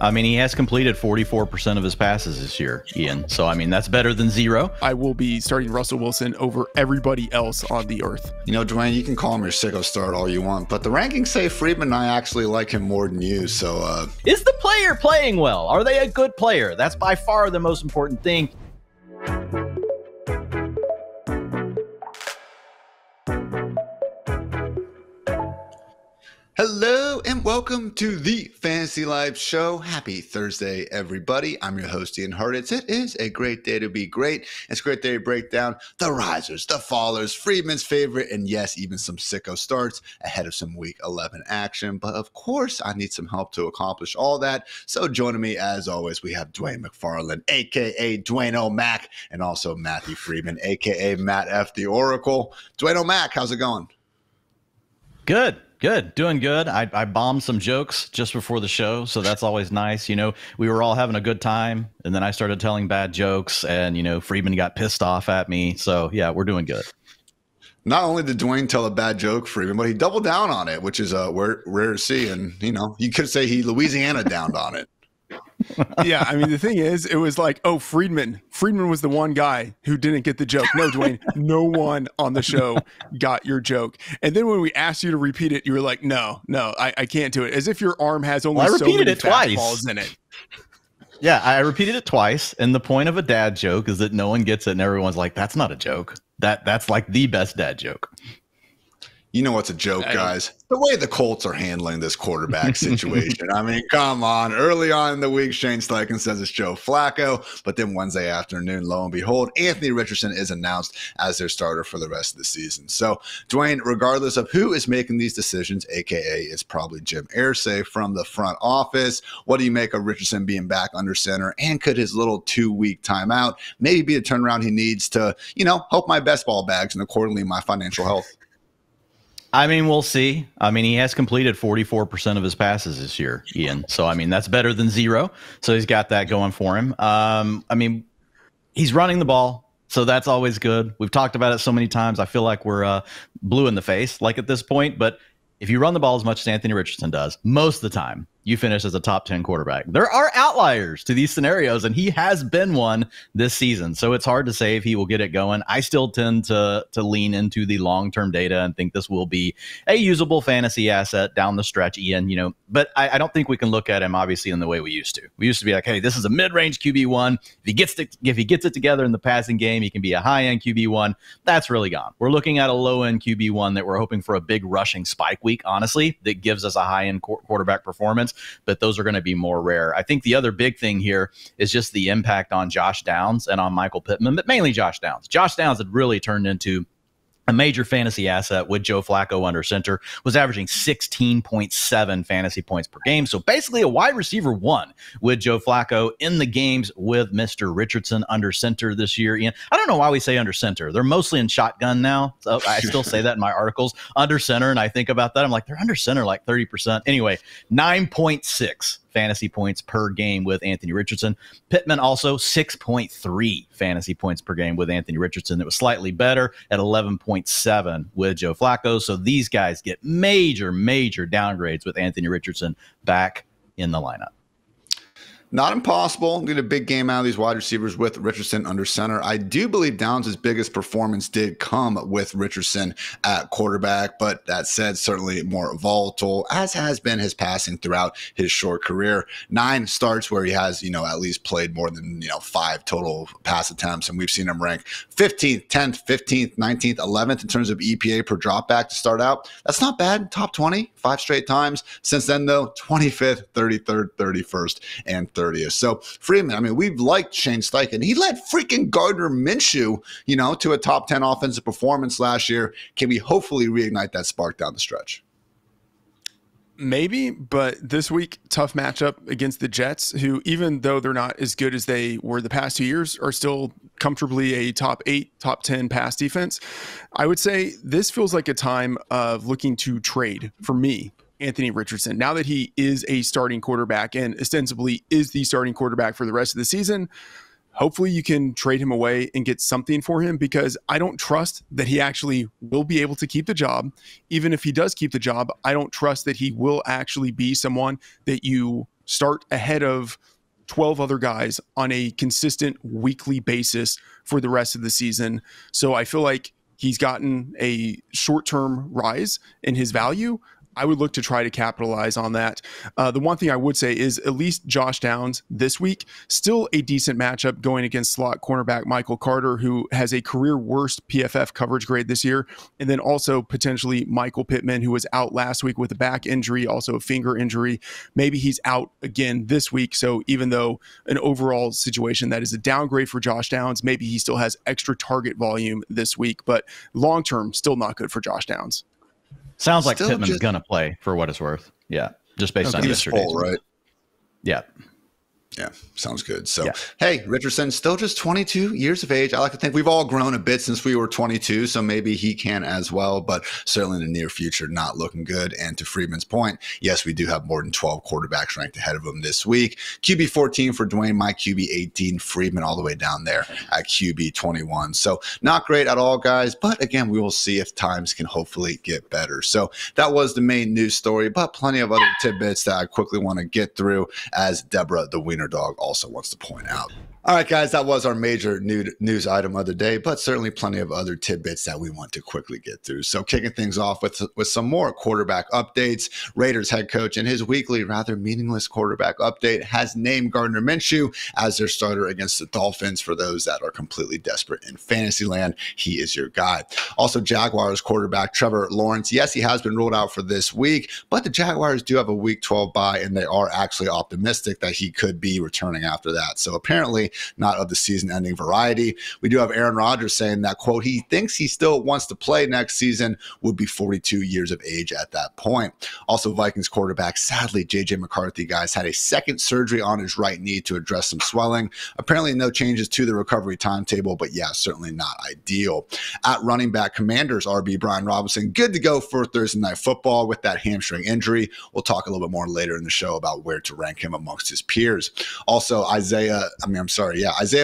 I mean, he has completed 44% of his passes this year, Ian. So, I mean, that's better than zero. I will be starting Russell Wilson over everybody else on the earth. You know, Dwain, you can call him your Sicko Start all you want, but the rankings say Freedman and I actually like him more than you. So, is the player playing well? Are they a good player? That's by far the most important thing. Hello and welcome to the Fantasy Life Show. Happy Thursday, everybody. I'm your host, Ian Hartitz. It is a great day to be great. It's a great day to break down the risers, the fallers, Freedman's favorite, and yes, even some Sicko Starts ahead of some Week 11 action. But of course, I need some help to accomplish all that. So joining me, as always, we have Dwain McFarland, a.k.a. Dwain O'Mac, and also Matthew Freedman, a.k.a. Matt F. the Oracle. Dwain O'Mac, how's it going? Good. Doing good. I bombed some jokes just before the show, so that's always nice. You know, we were all having a good time, and then I started telling bad jokes, and, you know, Freedman got pissed off at me. So, yeah, we're doing good. Not only did Dwain tell a bad joke, Freedman, but he doubled down on it, which is rare to see. And, you know, you could say he Louisiana downed on it. Yeah, I mean, the thing is, it was like, oh, Freedman was the one guy who didn't get the joke. No, Dwain, no one on the show got your joke. And then when we asked you to repeat it, you were like, no, I can't do it. As if your arm has only so many fastballs in it. Yeah, I repeated it twice. And the point of a dad joke is that no one gets it, and everyone's like, that's not a joke. That's like the best dad joke. You know what's a joke, guys? The way the Colts are handling this quarterback situation. I mean, come on. Early on in the week, Shane Steichen says it's Joe Flacco, but then Wednesday afternoon, lo and behold, Anthony Richardson is announced as their starter for the rest of the season. So, Dwain, regardless of who is making these decisions, a.k.a. it's probably Jim Irsay from the front office. What do you make of Richardson being back under center? And could his little 2-week timeout maybe be the turnaround he needs to, you know, help my best ball bags and accordingly my financial health? I mean, we'll see. I mean, he has completed 44% of his passes this year, Ian. So, I mean, that's better than zero. So he's got that going for him. I mean, he's running the ball, so that's always good. We've talked about it so many times. I feel like we're blue in the face, like at this point. But if you run the ball as much as Anthony Richardson does, most of the time, you finish as a top 10 quarterback. There are outliers to these scenarios, and he has been one this season. So it's hard to say if he will get it going. I still tend to lean into the long-term data and think this will be a usable fantasy asset down the stretch, Ian, you know, but I don't think we can look at him obviously in the way we used to. We used to be like, hey, this is a mid-range QB1. If he gets it together in the passing game, he can be a high-end QB1. That's really gone. We're looking at a low-end QB1 that we're hoping for a big rushing spike week, honestly, that gives us a high-end quarterback performance. But those are going to be more rare. I think the other big thing here is just the impact on Josh Downs and on Michael Pittman, but mainly Josh Downs. Josh Downs had really turned into a major fantasy asset with Joe Flacco under center, was averaging 16.7 fantasy points per game. So basically a wide receiver one with Joe Flacco in the games with Mr. Richardson under center this year. Ian, I don't know why we say under center. They're mostly in shotgun now. So I still say that in my articles, under center. And I think about that. I'm like, they're under center like 30%. Anyway, 9.6 fantasy points per game with Anthony Richardson. Pittman also 6.3 fantasy points per game with Anthony Richardson. It was slightly better at 11.7 with Joe Flacco. So these guys get major downgrades with Anthony Richardson back in the lineup. Not impossible. Get a big game out of these wide receivers with Richardson under center. I do believe Downs' biggest performance did come with Richardson at quarterback, but that said, certainly more volatile, as has been his passing throughout his short career. 9 starts where he has, you know, at least played more than, 5 total pass attempts, and we've seen him rank 15th, 10th, 15th, 19th, 11th in terms of EPA per dropback to start out. That's not bad. Top 20, 5 straight times. Since then, though, 25th, 33rd, 31st, and 30th. So Freedman, I mean, we've liked Shane Steichen. He led freaking Gardner Minshew, to a top 10 offensive performance last year. Can we hopefully reignite that spark down the stretch? Maybe, but this week, tough matchup against the Jets, who, even though they're not as good as they were the past 2 years, are still comfortably a top 8, top 10 pass defense. I would say this feels like a time of looking to trade for me. Anthony Richardson, now that he is a starting quarterback and ostensibly is the starting quarterback for the rest of the season, hopefully you can trade him away and get something for him, because I don't trust that he actually will be able to keep the job. Even if he does keep the job, I don't trust that he will actually be someone that you start ahead of 12 other guys on a consistent weekly basis for the rest of the season. So I feel like he's gotten a short-term rise in his value. I would look to try to capitalize on that. The one thing I would say is at least Josh Downs this week, still a decent matchup going against slot cornerback Michael Carter, who has a career worst PFF coverage grade this year. And then also potentially Michael Pittman, who was out last week with a back injury, also a finger injury. Maybe he's out again this week. So even though an overall situation that is a downgrade for Josh Downs, maybe he still has extra target volume this week, but long-term, still not good for Josh Downs. Sounds like Pittman's going to play for what it's worth. Yeah. Just based on yesterday's. Full, right? Yeah. Yeah, sounds good. So, hey, Richardson, still just 22 years of age. I like to think we've all grown a bit since we were 22, so maybe he can as well, but certainly in the near future, not looking good. And to Freedman's point, yes, we do have more than 12 quarterbacks ranked ahead of him this week. QB 14 for Dwain, my QB 18, Freedman all the way down there at QB 21. So not great at all, guys, but again, we will see if times can hopefully get better. So that was the main news story, but plenty of other tidbits that I quickly want to get through, as Deborah, the Wiener Dog, also wants to point out. All right, guys, that was our major news item of the day, but certainly plenty of other tidbits that we want to quickly get through. So kicking things off with some more quarterback updates. Raiders head coach in his weekly, rather meaningless quarterback update has named Gardner Minshew as their starter against the Dolphins. For those that are completely desperate in fantasy land, he is your guy. Also, Jaguars quarterback Trevor Lawrence. Yes, he has been ruled out for this week, but the Jaguars do have a week 12 bye, and they are actually optimistic that he could be returning after that. So apparently not of the season-ending variety. We do have Aaron Rodgers saying that, quote, he thinks he still wants to play next season, would be 42 years of age at that point. Also, Vikings quarterback, sadly, J.J. McCarthy, guys, had a second surgery on his right knee to address some swelling. Apparently no changes to the recovery timetable, but yeah, certainly not ideal. At running back, Commanders RB Brian Robinson, good to go for Thursday Night Football with that hamstring injury. We'll talk a little bit more later in the show about where to rank him amongst his peers. Also, Isaiah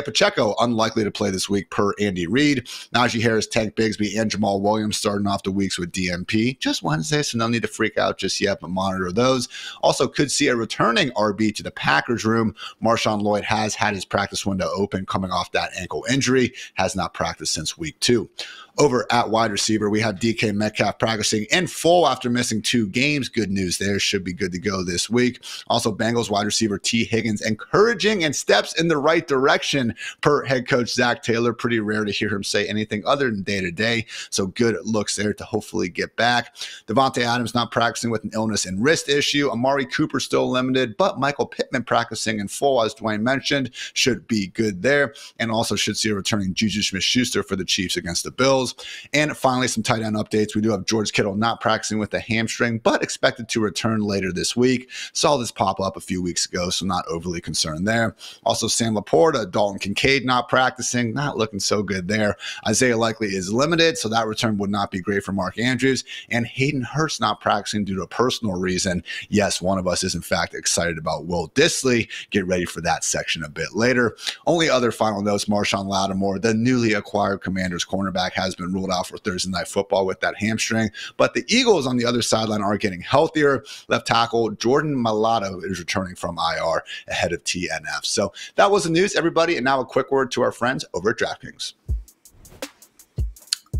Pacheco, unlikely to play this week per Andy Reid. Najee Harris, Tank Bigsby, and Jamal Williams starting off the weeks with DMP. Just Wednesday, so no need to freak out just yet, but monitor those. Also could see a returning RB to the Packers room. Marshawn Lloyd has had his practice window open coming off that ankle injury, has not practiced since week 2. Over at wide receiver, we have DK Metcalf practicing in full after missing 2 games. Good news there. Should be good to go this week. Also, Bengals wide receiver T. Higgins encouraging and steps in the right direction per head coach Zach Taylor. Pretty rare to hear him say anything other than day-to-day. So good looks there to hopefully get back. Devontae Adams not practicing with an illness and wrist issue. Amari Cooper still limited, but Michael Pittman practicing in full, as Dwain mentioned, should be good there. And also should see a returning Juju Smith-Schuster for the Chiefs against the Bills. And finally, some tight end updates. We do have George Kittle not practicing with a hamstring, but expected to return later this week. Saw this pop up a few weeks ago, so not overly concerned there. Also, Sam Laporta, Dalton Kincaid not practicing, not looking so good there. Isaiah Likely is limited, so that return would not be great for Mark Andrews. And Hayden Hurst not practicing due to a personal reason. Yes, one of us is in fact excited about Will Dissly. Get ready for that section a bit later. Only other final notes, Marshawn Lattimore, the newly acquired Commanders cornerback, has been ruled out for Thursday Night Football with that hamstring. But the Eagles on the other sideline are getting healthier. Left tackle Jordan Mailata is returning from IR ahead of TNF. So that was the news, everybody. And now a quick word to our friends over at DraftKings.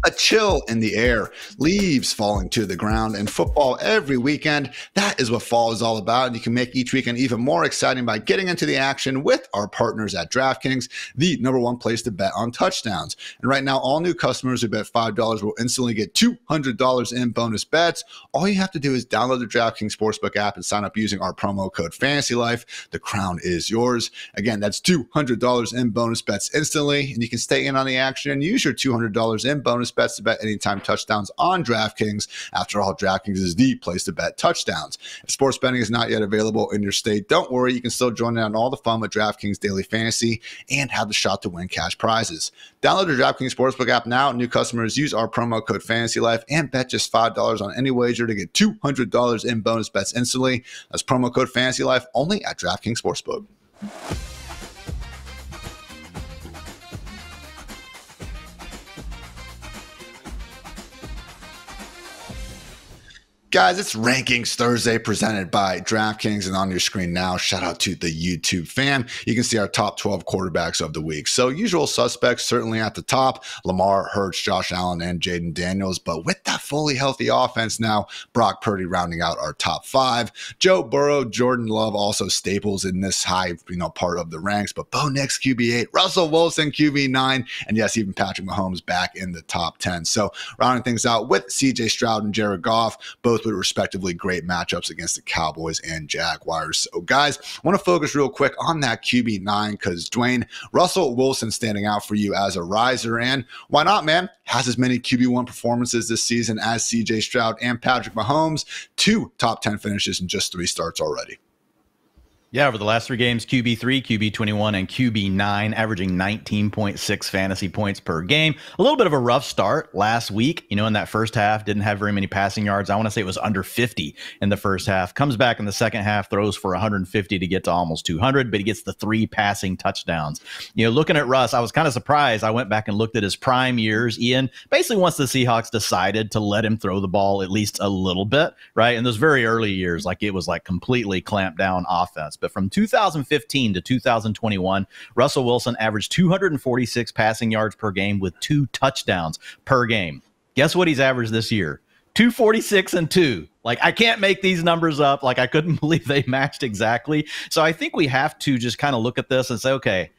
A chill in the air, leaves falling to the ground, and football every weekend. That is what fall is all about. And you can make each weekend even more exciting by getting into the action with our partners at DraftKings, the #1 place to bet on touchdowns. And right now, all new customers who bet $5 will instantly get $200 in bonus bets. All you have to do is download the DraftKings Sportsbook app and sign up using our promo code FANTASYLIFE. The crown is yours. Again, that's $200 in bonus bets instantly, and you can stay in on the action and use your $200 in bonus bets to bet anytime touchdowns on DraftKings. After all, DraftKings is the place to bet touchdowns. If sports betting is not yet available in your state, don't worry. You can still join in on all the fun with DraftKings Daily Fantasy and have the shot to win cash prizes. Download the DraftKings Sportsbook app now. New customers use our promo code FANTASYLIFE and bet just $5 on any wager to get $200 in bonus bets instantly. That's promo code FANTASYLIFE only at DraftKings Sportsbook. Guys, it's Rankings Thursday presented by DraftKings, and on your screen now, shout out to the YouTube fam. You can see our top 12 quarterbacks of the week. So usual suspects certainly at the top, Lamar, Hurts, Josh Allen, and Jaden Daniels. But with that fully healthy offense now, Brock Purdy rounding out our top 5. Joe Burrow, Jordan Love also staples in this high part of the ranks. But Bo Nix, QB8, Russell Wilson, QB9, and yes, even Patrick Mahomes back in the top 10. So rounding things out with CJ Stroud and Jared Goff, both with respectively great matchups against the Cowboys and Jaguars. So guys, I want to focus real quick on that QB9 because Dwain, Russell Wilson standing out for you as a riser, and why not, man? Has as many QB1 performances this season as CJ Stroud and Patrick Mahomes, 2 top 10 finishes in just 3 starts already. Yeah, over the last 3 games, QB3, QB21, and QB9, averaging 19.6 fantasy points per game. A little bit of a rough start last week. In that first half, didn't have very many passing yards. I want to say it was under 50 in the first half. Comes back in the second half, throws for 150 to get to almost 200, but he gets the 3 passing touchdowns. Looking at Russ, I was kind of surprised. I went back and looked at his prime years. Ian, basically once the Seahawks decided to let him throw the ball at least a little bit, right? In those very early years, it was completely clamped down offense. But from 2015 to 2021, Russell Wilson averaged 246 passing yards per game with 2 touchdowns per game. Guess what he's averaged this year? 246 and 2. I can't make these numbers up. I couldn't believe they matched exactly. So I think we have to just kind of look at this and say, okay,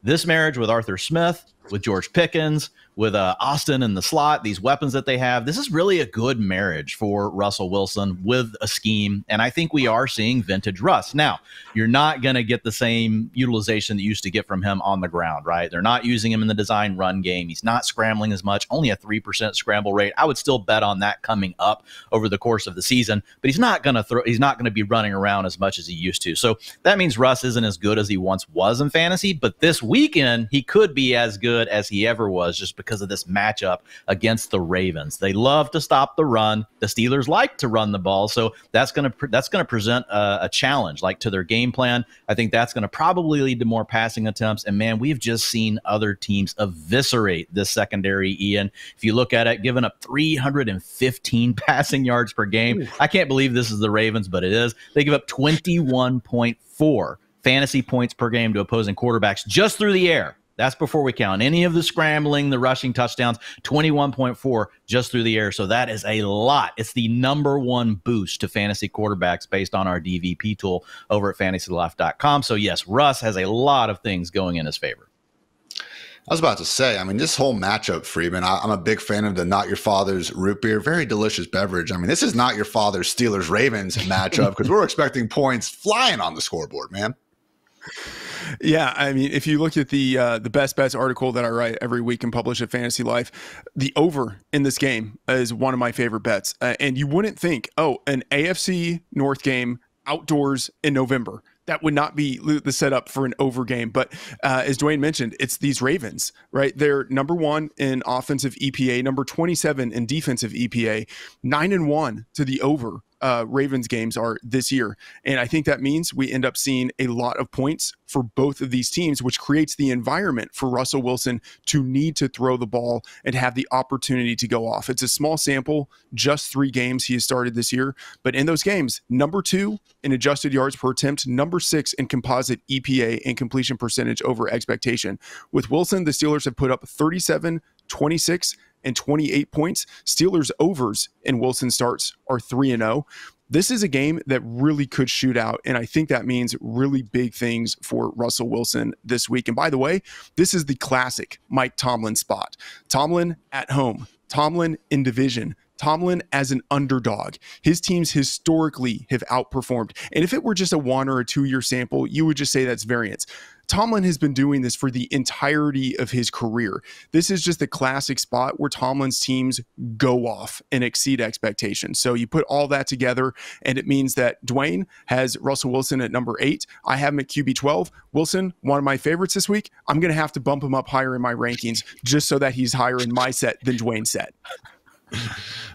this marriage with Arthur Smith, with George Pickens, with Austin in the slot, these weapons that they have, this is really a good marriage for Russell Wilson with a scheme. And I think we are seeing vintage Russ. Now, you're not going to get the same utilization that you used to get from him on the ground, right? They're not using him in the design run game. He's not scrambling as much, only a 3% scramble rate. I would still bet on that coming up over the course of the season, but he's not going to be running around as much as he used to. So that means Russ isn't as good as he once was in fantasy, but this weekend he could be as good as he ever was just because of this matchup against the Ravens. They love to stop the run. The Steelers like to run the ball, so that's going to present a challenge to their game plan. I think that's going to probably lead to more passing attempts. And man, we've just seen other teams eviscerate this secondary. Ian, if you look at it, giving up 315 passing yards per game. Ooh. I can't believe this is the Ravens, but it is. They give up 21.4 fantasy points per game to opposing quarterbacks just through the air. That's before we count any of the scrambling, the rushing touchdowns, 21.4 just through the air. So that is a lot. It's the #1 boost to fantasy quarterbacks based on our DVP tool over at FantasyLife.com. So yes, Russ has a lot of things going in his favor. I was about to say, this whole matchup, Freedman, I'm a big fan of the Not Your Father's root beer. Very delicious beverage. This is not your father's Steelers-Ravens matchup because we're expecting points flying on the scoreboard, man. Yeah, if you look at the best bets article that I write every week and publish at Fantasy Life, the over in this game is one of my favorite bets. And you wouldn't think, an AFC North game outdoors in November. That would not be the setup for an over game. But as Dwain mentioned, it's these Ravens, right? They're #1 in offensive EPA, number 27 in defensive EPA, 9-1 to the over. Ravens games are this year. And I think that means we end up seeing a lot of points for both of these teams, which creates the environment for Russell Wilson to need to throw the ball and have the opportunity to go off. It's a small sample, just 3 games he has started this year. But in those games, #2 in adjusted yards per attempt, #6 in composite EPA and completion percentage over expectation. With Wilson, the Steelers have put up 37, 26, and 28 points. Steelers overs in Wilson starts are 3-0. This is a game that really could shoot out, and I think that means really big things for Russell Wilson this week. And by the way, this is the classic Mike Tomlin spot. Tomlin at home, Tomlin in division, Tomlin as an underdog. His teams historically have outperformed. And if it were just a 1 or a 2 year sample, you would just say that's variance. Tomlin has been doing this for the entirety of his career. This is just the classic spot where Tomlin's teams go off and exceed expectations. So you put all that together, and it means that Dwain has Russell Wilson at #8. I have him at QB 12. Wilson, one of my favorites this week. I'm going to have to bump him up higher in my rankings just so that he's higher in my set than Dwain's set.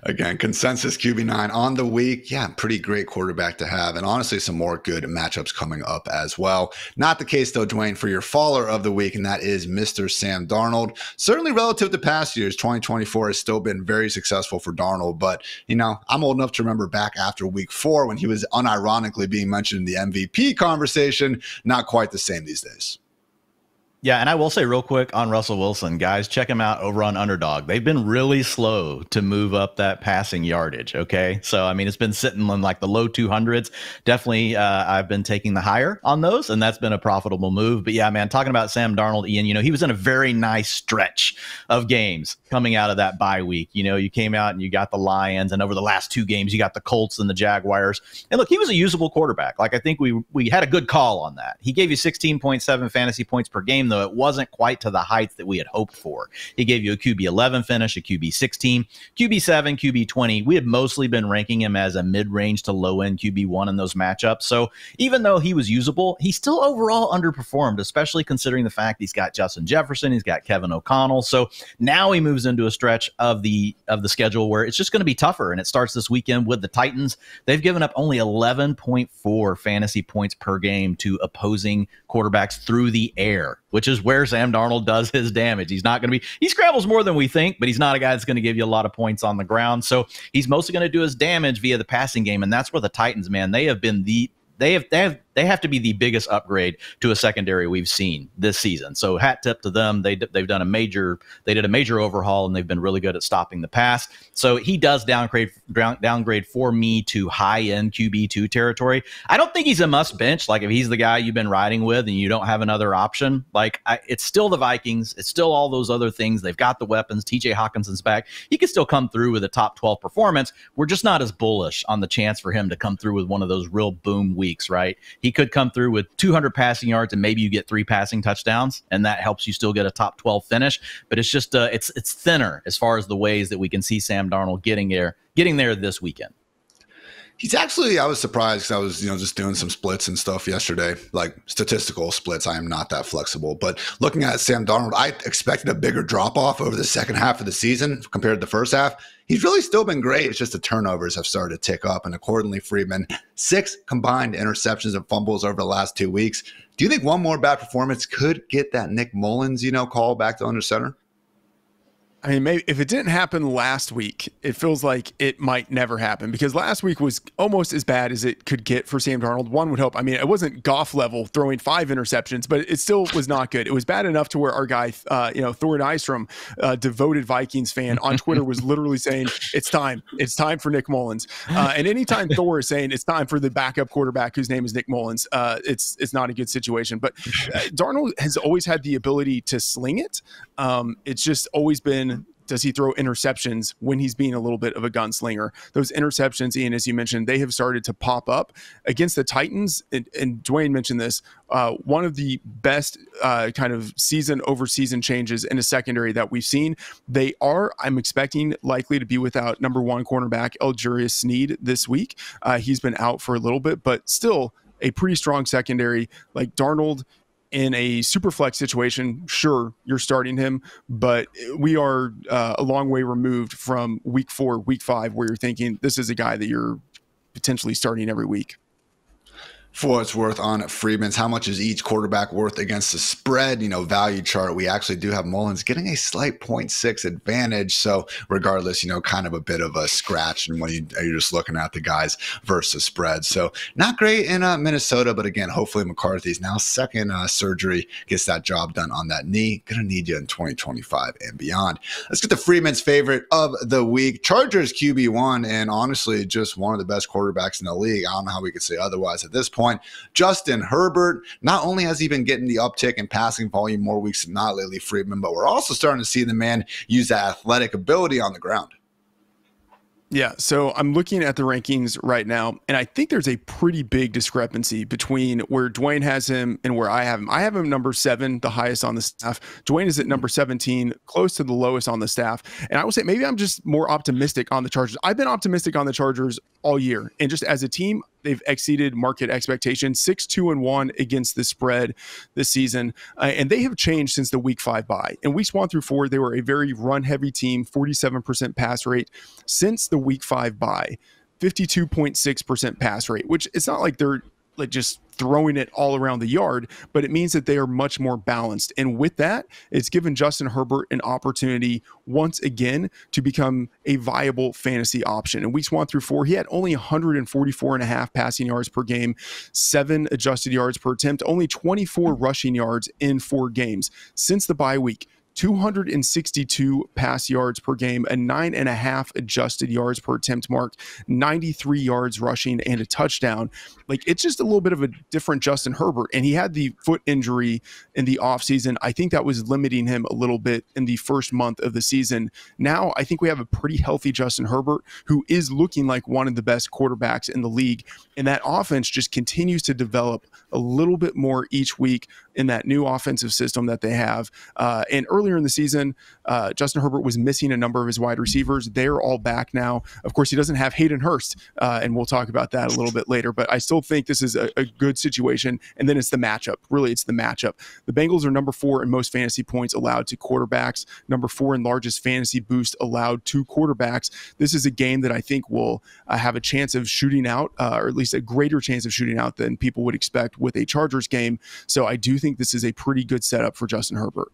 Again, consensus QB9 on the week. Yeah, pretty great quarterback to have. And honestly, some more good matchups coming up as well. Not the case, though, Dwayne, for your faller of the week, and that is Mr. Sam Darnold. Certainly relative to past years, 2024 has still been very successful for Darnold. But, you know, I'm old enough to remember back after week 4 when he was unironically being mentioned in the MVP conversation. Not quite the same these days. Yeah, and I will say real quick on Russell Wilson, guys, check him out over on Underdog. They've been really slow to move up that passing yardage, okay? So, I mean, it's been sitting in like the low 200s. Definitely, I've been taking the higher on those, and that's been a profitable move. But yeah, man, talking about Sam Darnold, Ian, you know, he was in a very nice stretch of games coming out of that bye week. You know, you came out and you got the Lions, and over the last 2 games, you got the Colts and the Jaguars. And look, he was a usable quarterback. Like, I think we had a good call on that. He gave you 16.7 fantasy points per game, though it wasn't quite to the heights that we had hoped for. He gave you a QB 11 finish, a QB 16, QB 7, QB 20. We had mostly been ranking him as a mid-range to low-end QB 1 in those matchups. So even though he was usable, he still overall underperformed, especially considering the fact he's got Justin Jefferson, he's got Kevin O'Connell. So now he moves into a stretch of the schedule where it's just going to be tougher, and it starts this weekend with the Titans. They've given up only 11.4 fantasy points per game to opposing quarterbacks through the air, which is where Sam Darnold does his damage. He's not going to be, he scrambles more than we think, but he's not a guy that's going to give you a lot of points on the ground. So he's mostly going to do his damage via the passing game. And that's where the Titans, man, they have been they have to be the biggest upgrade to a secondary we've seen this season. So hat tip to them. They did a major overhaul, and they've been really good at stopping the pass. So he does downgrade for me to high end QB2 territory. I don't think he's a must bench. Like if he's the guy you've been riding with and you don't have another option, it's still the Vikings. It's still all those other things. They've got the weapons. TJ Hawkinson's back. He could still come through with a top 12 performance. We're just not as bullish on the chance for him to come through with one of those real boom weeks, right? He could come through with 200 passing yards and maybe you get 3 passing touchdowns, and that helps you still get a top 12 finish. But it's just it's thinner as far as the ways that we can see Sam Darnold getting there this weekend. He's actually, I was surprised because I was, just doing some splits and stuff yesterday, like statistical splits. I am not that flexible, but looking at Sam Darnold, I expected a bigger drop off over the second half of the season compared to the first half. He's really still been great. It's just the turnovers have started to tick up. And accordingly, Freedman, 6 combined interceptions and fumbles over the last 2 weeks. Do you think one more bad performance could get that Nick Mullins, call back to under center? I mean, maybe if it didn't happen last week, it feels like it might never happen because last week was almost as bad as it could get for Sam Darnold. One would hope. I mean, it wasn't Goff level throwing 5 interceptions, but it still was not good. It was bad enough to where our guy, Thor Nystrom, devoted Vikings fan on Twitter was literally saying, it's time for Nick Mullins. And anytime Thor is saying it's time for the backup quarterback whose name is Nick Mullins, it's not a good situation. But Darnold has always had the ability to sling it. It's just always been, does he throw interceptions when he's being a little bit of a gunslinger? Those interceptions, Ian, as you mentioned, they have started to pop up against the Titans. And Dwain mentioned this. One of the best kind of season over season changes in a secondary that we've seen. They are, I'm expecting, likely to be without number 1 cornerback Eljarius Sneed this week. He's been out for a little bit, but still a pretty strong secondary. Like Darnold, in a super flex situation, sure, you're starting him, but we are a long way removed from week 4, week 5, where you're thinking this is a guy that you're potentially starting every week. For what it's worth on Freedman's, how much is each quarterback worth against the spread, value chart? We actually do have Mullins getting a slight 0.6 advantage. So regardless, kind of a bit of a scratch. And when you're just looking at the guys versus spread. So not great in Minnesota, but again, hopefully McCarthy's now second surgery gets that job done on that knee. Going to need you in 2025 and beyond. Let's get to Freedman's favorite of the week. Chargers QB1, and honestly, just one of the best quarterbacks in the league. I don't know how we could say otherwise at this point. Justin Herbert, not only has he been getting the uptick in passing volume more weeks than not lately, Freedman, but we're also starting to see the man use that athletic ability on the ground. Yeah, so I'm looking at the rankings right now, and I think there's a pretty big discrepancy between where Dwain has him and where I have him. I have him number 7, the highest on the staff. Dwain is at number 17, close to the lowest on the staff. And I will say maybe I'm just more optimistic on the Chargers. I've been optimistic on the Chargers all year. And just as a team, they've exceeded market expectations, 6-2-1 against the spread this season. And they have changed since the week 5 bye. In weeks 1 through 4, they were a very run-heavy team, 47% pass rate. Since the week 5 bye, 52.6% pass rate, which it's not like they're like just throwing it all around the yard, but it means that they are much more balanced. And with that, it's given Justin Herbert an opportunity once again to become a viable fantasy option. In weeks 1 through 4, he had only 144.5 passing yards per game, 7 adjusted yards per attempt, only 24 rushing yards in 4 games. Since the bye week, 262 pass yards per game, a 9.5 adjusted yards per attempt mark, 93 yards rushing, and a touchdown. Like, it's just a little bit of a different Justin Herbert. And he had the foot injury in the offseason. I think that was limiting him a little bit in the first month of the season. Now, I think we have a pretty healthy Justin Herbert who is looking like one of the best quarterbacks in the league. And that offense just continues to develop a little bit more each week in that new offensive system that they have. And earlier in the season, Justin Herbert was missing a number of his wide receivers. They're all back now. Of course, he doesn't have Hayden Hurst, and we'll talk about that a little bit later. But I still think this is a good situation. And then it's the matchup. Really, it's the matchup. The Bengals are number 4 in most fantasy points allowed to quarterbacks, number 4 in largest fantasy boost allowed to quarterbacks. This is a game that I think will have a chance of shooting out, or at least a greater chance of shooting out than people would expect with a Chargers game. So I do think this is a pretty good setup for Justin Herbert.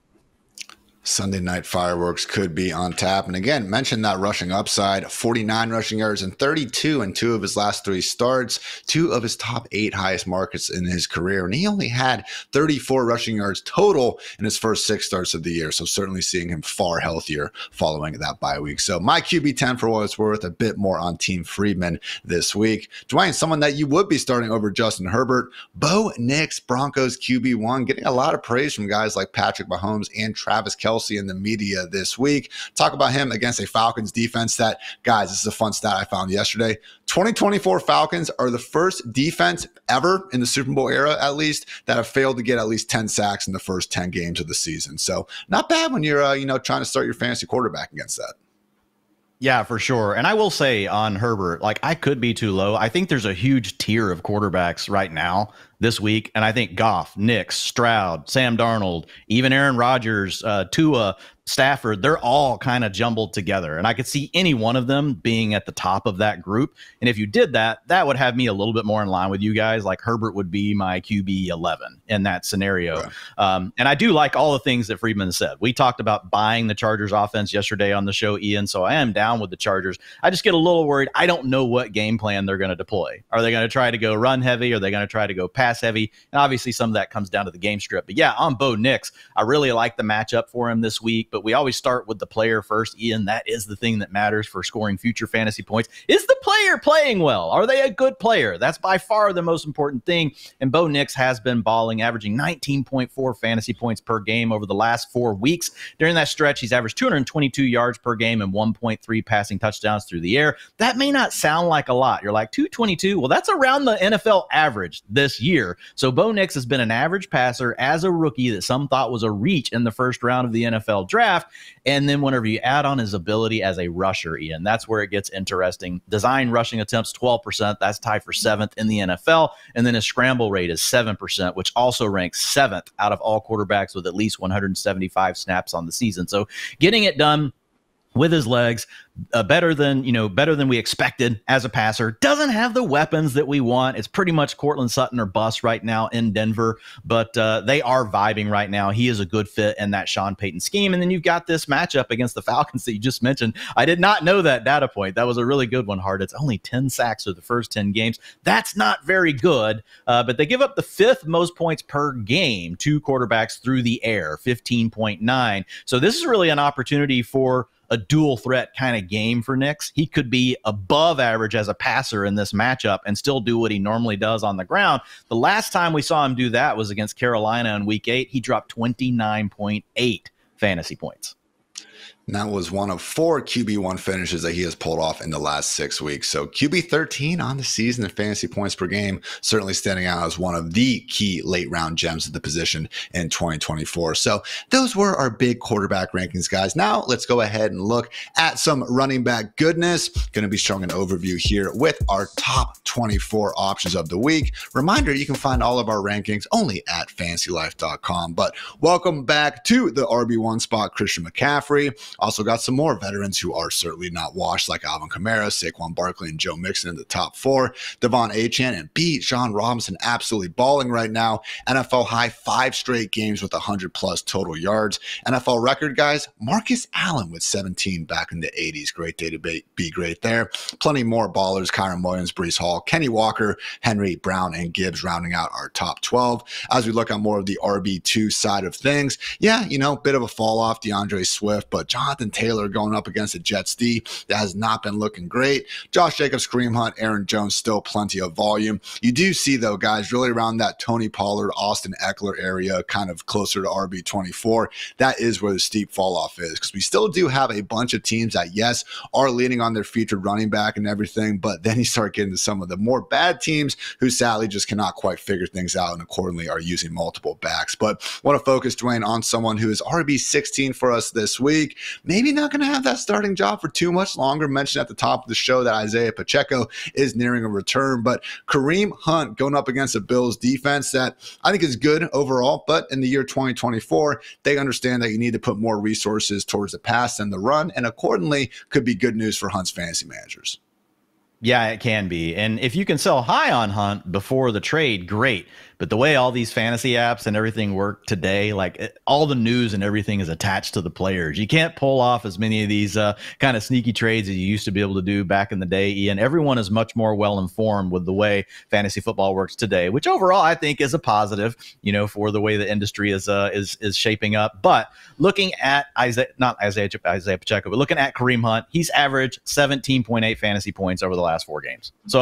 Sunday night fireworks could be on tap. And again, mentioned that rushing upside, 49 rushing yards and 32 in 2 of his last 3 starts, 2 of his top 8 highest marks in his career. And he only had 34 rushing yards total in his first 6 starts of the year. So certainly seeing him far healthier following that bye week. So my QB10 for what it's worth, a bit more on Team Freedman this week. Dwain, someone that you would be starting over Justin Herbert, Bo Nix, Broncos QB1, getting a lot of praise from guys like Patrick Mahomes and Travis Kelce in the media this week. Talk about him against a Falcons defense that, guys, this is a fun stat I found yesterday. 2024 Falcons are the first defense ever in the Super Bowl era, at least, that have failed to get at least 10 sacks in the first 10 games of the season. So not bad when you're, trying to start your fantasy quarterback against that. Yeah, for sure. And I will say on Herbert, like, I could be too low. I think there's a huge tier of quarterbacks right now this week. And I think Goff, Nix, Stroud, Sam Darnold, even Aaron Rodgers, Tua, Stafford, they're all kind of jumbled together. And I could see any one of them being at the top of that group. And if you did that, that would have me a little bit more in line with you guys. Like, Herbert would be my QB 11 in that scenario. Right. And I do like all the things that Freedman said. We talked about buying the Chargers offense yesterday on the show, Ian. So I am down with the Chargers. I just get a little worried. I don't know what game plan they're going to deploy. Are they going to try to go run heavy? Are they going to try to go pass heavy? And obviously some of that comes down to the game script. But yeah, on Bo Nix, I really like the matchup for him this week. But we always start with the player first, Ian. That is the thing that matters for scoring future fantasy points. Is the player playing well? Are they a good player? That's by far the most important thing. And Bo Nix has been balling, averaging 19.4 fantasy points per game over the last 4 weeks. During that stretch, he's averaged 222 yards per game and 1.3 passing touchdowns through the air. That may not sound like a lot. You're like, 222? Well, that's around the NFL average this year. So Bo Nix has been an average passer as a rookie that some thought was a reach in the first round of the NFL draft. And then whenever you add on his ability as a rusher, Ian, that's where it gets interesting. Design rushing attempts, 12%. That's tied for 7th in the NFL. And then his scramble rate is 7%, which also ranks 7th out of all quarterbacks with at least 175 snaps on the season. So getting it done with his legs, better than we expected as a passer. Doesn't have the weapons that we want. It's pretty much Cortland Sutton or bust right now in Denver, but they are vibing right now. He is a good fit in that Sean Payton scheme. And then you've got this matchup against the Falcons that you just mentioned. I did not know that data point. That was a really good one, Hart. It's only 10 sacks for the first 10 games. That's not very good, but they give up the 5th most points per game to quarterbacks through the air, 15.9. So this is really an opportunity for a dual threat kind of game for Nix. He could be above average as a passer in this matchup and still do what he normally does on the ground. The last time we saw him do that was against Carolina in week 8. He dropped 29.8 fantasy points. And that was one of 4 QB1 finishes that he has pulled off in the last 6 weeks. So QB 13 on the season in fantasy points per game, certainly standing out as one of the key late round gems of the position in 2024. So those were our big quarterback rankings, guys. Now let's go ahead and look at some running back goodness. Going to be showing an overview here with our top 24 options of the week. Reminder, you can find all of our rankings only at FantasyLife.com. But welcome back to the RB1 spot, Christian McCaffrey. Also got some more veterans who are certainly not washed, like Alvin Kamara, Saquon Barkley, and Joe Mixon in the top 4. Devon Achane and John Robinson absolutely balling right now. NFL high 5 straight games with 100+ total yards. NFL record, guys, Marcus Allen with 17 back in the 80s. Great day to be great there. Plenty more ballers, Kyron Williams, Breece Hall, Kenny Walker, Henry, Brown, and Gibbs rounding out our top 12. As we look on more of the RB2 side of things, yeah, bit of a fall off, DeAndre Swift, but Jonathan Taylor going up against the Jets D, that has not been looking great. Josh Jacobs, Kareem Hunt, Aaron Jones, still plenty of volume. You do see, though, guys, really around that Tony Pollard, Austin Eckler area, kind of closer to RB24. That is where the steep fall off is, because we still do have a bunch of teams that, yes, are leaning on their featured running back and everything, but then you start getting to some of the more bad teams who sadly just cannot quite figure things out and accordingly are using multiple backs. But want to focus, Dwayne, on someone who is RB16 for us this week. Maybe not going to have that starting job for too much longer. Mentioned at the top of the show that Isaiah Pacheco is nearing a return, but Kareem Hunt going up against a Bills defense that I think is good overall, but in the year 2024, they understand that you need to put more resources towards the pass and the run, and accordingly could be good news for Hunt's fantasy managers. Yeah, it can be. And if you can sell high on Hunt before the trade, great. But the way all these fantasy apps and everything work today, all the news and everything is attached to the players. You can't pull off as many of these kind of sneaky trades as you used to be able to do back in the day, Ian. Everyone is much more well-informed with the way fantasy football works today, which overall I think is a positive, for the way the industry is shaping up. But looking at Isaiah Pacheco, but looking at Kareem Hunt, he's averaged 17.8 fantasy points over the last 4 games. So,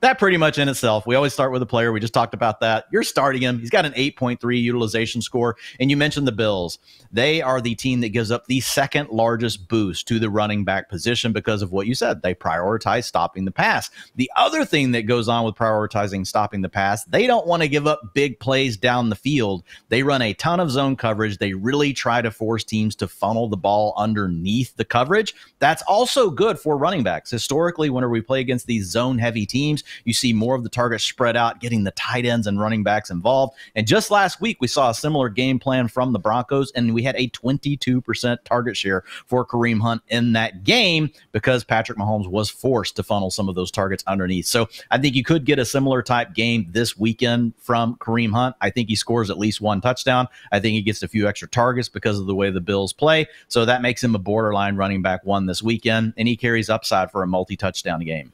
that pretty much in itself, we always start with a player. We just talked about that. You're starting him. He's got an 8.3 utilization score. And you mentioned the Bills. They are the team that gives up the second largest boost to the running back position because of what you said. They prioritize stopping the pass. The other thing that goes on with prioritizing stopping the pass, they don't want to give up big plays down the field. They run a ton of zone coverage. They really try to force teams to funnel the ball underneath the coverage. That's also good for running backs. Historically, whenever we play against these zone-heavy teams, you see more of the targets spread out, getting the tight ends and running backs involved. And just last week, we saw a similar game plan from the Broncos, and we had a 22% target share for Kareem Hunt in that game because Patrick Mahomes was forced to funnel some of those targets underneath. So I think you could get a similar type game this weekend from Kareem Hunt. I think he scores at least 1 touchdown. I think he gets a few extra targets because of the way the Bills play. So that makes him a borderline running back 1 this weekend, and he carries upside for a multi-touchdown game.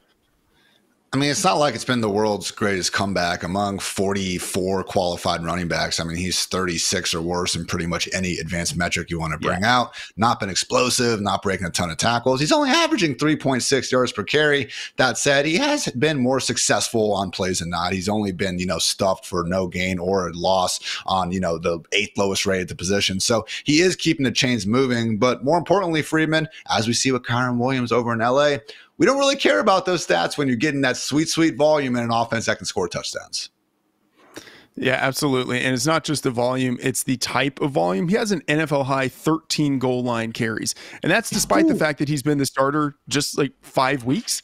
It's not like it's been the world's greatest comeback among 44 qualified running backs. He's 36 or worse in pretty much any advanced metric you want to bring out. Not been explosive, not breaking a ton of tackles. He's only averaging 3.6 yards per carry. That said, he has been more successful on plays than not. He's only been, stuffed for no gain or a loss on, the 8th lowest rate at the position. So he is keeping the chains moving. But more importantly, Freedman, as we see with Kyron Williams over in LA, we don't really care about those stats when you're getting that sweet, sweet volume in an offense that can score touchdowns. Yeah, absolutely. And it's not just the volume, it's the type of volume. He has an NFL high 13 goal line carries. And that's despite the fact that he's been the starter just 5 weeks.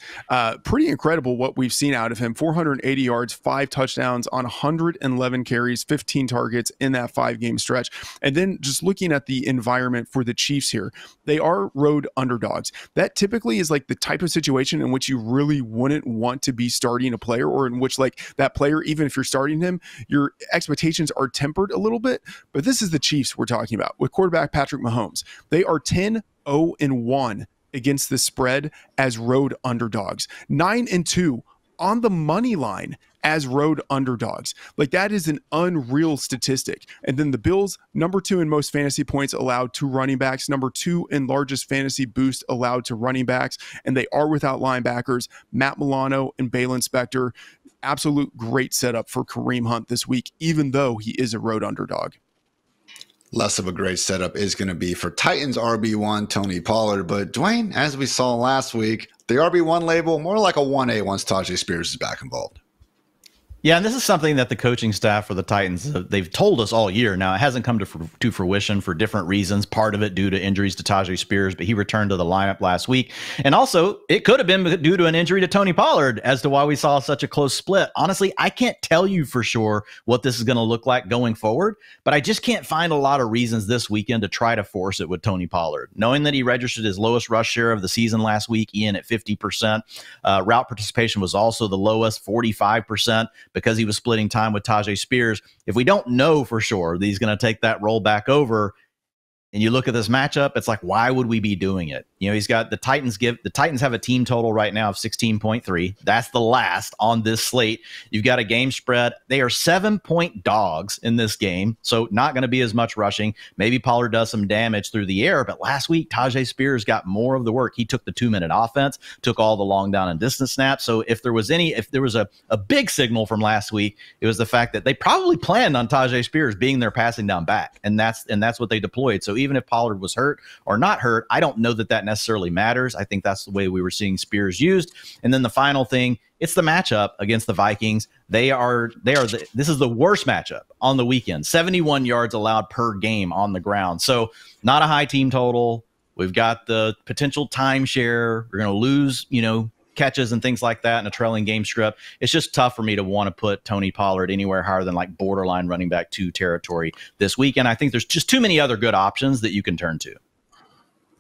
Pretty incredible what we've seen out of him. 480 yards, 5 touchdowns on 111 carries, 15 targets in that 5-game stretch. And then just looking at the environment for the Chiefs here, they are road underdogs. That typically is the type of situation in which you really wouldn't want to be starting a player, or in which that player, even if you're starting him, your expectations are tempered a little bit. But this is the Chiefs we're talking about with quarterback Patrick Mahomes. They are 10-0-1 against the spread as road underdogs, 9-2 on the money line as road underdogs. That is an unreal statistic. And then the Bills, number 2 in most fantasy points allowed to running backs, number 2 in largest fantasy boost allowed to running backs, and they are without linebackers, Matt Milano and Balin Spector. Absolute great setup for Kareem Hunt this week, even though he is a road underdog. Less of a great setup is going to be for Titans RB1 Tony Pollard. But Dwain, as we saw last week, the RB1 label more like a 1A once Tajay Spears is back involved. Yeah, and this is something that the coaching staff for the Titans, they've told us all year. Now, it hasn't come to fruition for different reasons, part of it due to injuries to Tajay Spears, but he returned to the lineup last week. And also, it could have been due to an injury to Tony Pollard as to why we saw such a close split. Honestly, I can't tell you for sure what this is going to look like going forward, but I just can't find a lot of reasons this weekend to try to force it with Tony Pollard. Knowing that he registered his lowest rush share of the season last week, Ian, at 50%. Route participation was also the lowest, 45%. Because he was splitting time with Tajay Spears. If we don't know for sure that he's going to take that role back over, and you look at this matchup, it's like, why would we be doing it? You know, he's got the Titans have a team total right now of 16.3. That's the last on this slate. You've got a game spread. They are 7-point dogs in this game, so not going to be as much rushing. Maybe Pollard does some damage through the air, but last week, Tajay Spears got more of the work. He took the 2-minute offense, took all the long down and distance snaps. So if there was a big signal from last week, it was the fact that they probably planned on Tajay Spears being their passing down back, and that's what they deployed. So even if Pollard was hurt or not hurt, I don't know that necessarily matters. I think that's the way we were seeing Spears used. And then the final thing, it's the matchup against the Vikings. This is the worst matchup on the weekend. 71 yards allowed per game on the ground. So not a high team total. We've got the potential timeshare. We're going to lose, catches and things like that in a trailing game script. It's just tough for me to want to put Tony Pollard anywhere higher than like borderline running back 2 territory this week. And I think there's just too many other good options that you can turn to.